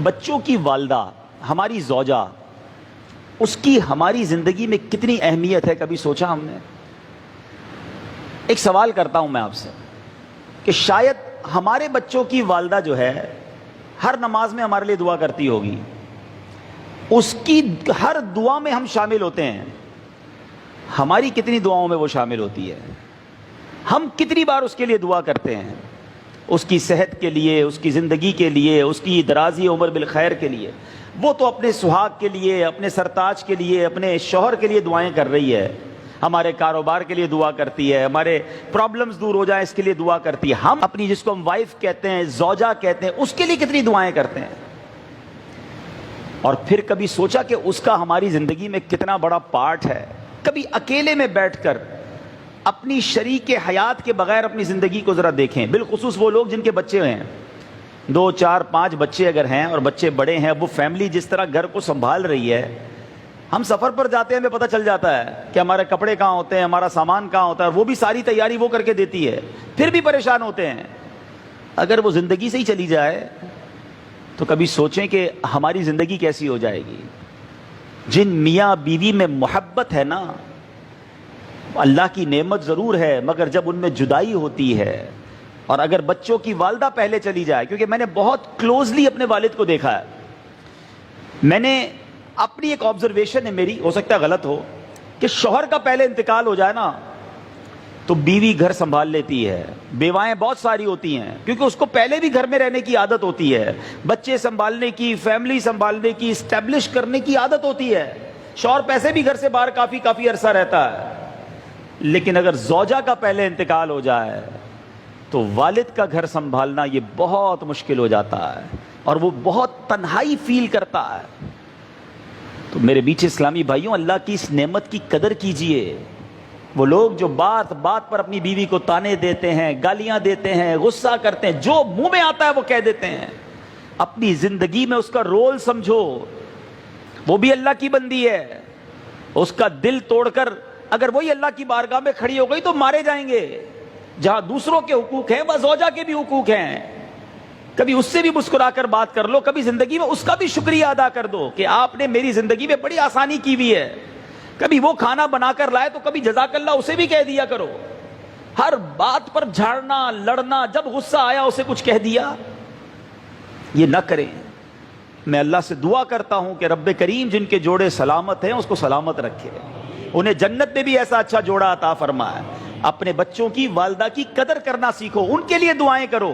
بچوں کی والدہ ہماری زوجہ، اس کی ہماری زندگی میں کتنی اہمیت ہے، کبھی سوچا ہم نے؟ ایک سوال کرتا ہوں میں آپ سے کہ شاید ہمارے بچوں کی والدہ جو ہے ہر نماز میں ہمارے لیے دعا کرتی ہوگی، اس کی ہر دعا میں ہم شامل ہوتے ہیں، ہماری کتنی دعاؤں میں وہ شامل ہوتی ہے؟ ہم کتنی بار اس کے لیے دعا کرتے ہیں، اس کی صحت کے لیے، اس کی زندگی کے لیے، اس کی درازی عمر بالخیر کے لیے؟ وہ تو اپنے سہاگ کے لیے، اپنے سرتاج کے لیے، اپنے شوہر کے لیے دعائیں کر رہی ہے، ہمارے کاروبار کے لیے دعا کرتی ہے، ہمارے پرابلمز دور ہو جائیں اس کے لیے دعا کرتی ہے۔ ہم اپنی، جس کو ہم وائف کہتے ہیں، زوجہ کہتے ہیں، اس کے لیے کتنی دعائیں کرتے ہیں؟ اور پھر کبھی سوچا کہ اس کا ہماری زندگی میں کتنا بڑا پارٹ ہے؟ کبھی اکیلے میں بیٹھ کر اپنی شریک حیات کے بغیر اپنی زندگی کو ذرا دیکھیں، بالخصوص وہ لوگ جن کے بچے ہیں، 2 4 5 بچے اگر ہیں اور بچے بڑے ہیں، وہ فیملی جس طرح گھر کو سنبھال رہی ہے۔ ہم سفر پر جاتے ہیں، ہمیں پتہ چل جاتا ہے کہ ہمارے کپڑے کہاں ہوتے ہیں، ہمارا سامان کہاں ہوتا ہے، وہ بھی ساری تیاری وہ کر کے دیتی ہے، پھر بھی پریشان ہوتے ہیں۔ اگر وہ زندگی سے ہی چلی جائے تو کبھی سوچیں کہ ہماری زندگی کیسی ہو جائے گی؟ جن میاں بیوی میں محبت ہے نا، اللہ کی نعمت ضرور ہے، مگر جب ان میں جدائی ہوتی ہے، اور اگر بچوں کی والدہ پہلے چلی جائے، کیونکہ میں نے بہت کلوزلی اپنے والد کو دیکھا ہے، میں نے اپنی ایک آبزرویشن ہے میری، ہو سکتا ہے غلط ہو، کہ شوہر کا پہلے انتقال ہو جائے نا تو بیوی گھر سنبھال لیتی ہے، بیوائیں بہت ساری ہوتی ہیں، کیونکہ اس کو پہلے بھی گھر میں رہنے کی عادت ہوتی ہے، بچے سنبھالنے کی، فیملی سنبھالنے کی، اسٹیبلش کرنے کی عادت ہوتی ہے، شوہر پیسے بھی گھر سے باہر کافی عرصہ رہتا ہے۔ لیکن اگر زوجہ کا پہلے انتقال ہو جائے تو والد کا گھر سنبھالنا یہ بہت مشکل ہو جاتا ہے، اور وہ بہت تنہائی فیل کرتا ہے۔ تو میرے میٹھے اسلامی بھائیوں، اللہ کی اس نعمت کی قدر کیجئے۔ وہ لوگ جو بات بات پر اپنی بیوی کو تانے دیتے ہیں، گالیاں دیتے ہیں، غصہ کرتے ہیں، جو منہ میں آتا ہے وہ کہہ دیتے ہیں، اپنی زندگی میں اس کا رول سمجھو، وہ بھی اللہ کی بندی ہے، اس کا دل توڑ کر اگر وہی اللہ کی بارگاہ میں کھڑی ہو گئی تو مارے جائیں گے۔ جہاں دوسروں کے حقوق ہیں وہاں زوجہ کے بھی حقوق ہیں، کبھی اس سے بھی مسکرا کر بات کر لو، کبھی زندگی میں اس کا بھی شکریہ ادا کر دو کہ آپ نے میری زندگی میں بڑی آسانی کی ہوئی ہے۔ کبھی وہ کھانا بنا کر لائے تو کبھی جزاک اللہ اسے بھی کہہ دیا کرو۔ ہر بات پر جھاڑنا، لڑنا، جب غصہ آیا اسے کچھ کہہ دیا، یہ نہ کریں۔ میں اللہ سے دعا کرتا ہوں کہ رب کریم جن کے جوڑے سلامت ہیں اس کو سلامت رکھے، انہیں جنت میں بھی ایسا اچھا جوڑا عطا فرمائے۔ اپنے بچوں کی، والدہ کی قدر کرنا سیکھو، ان کے لیے دعائیں کرو۔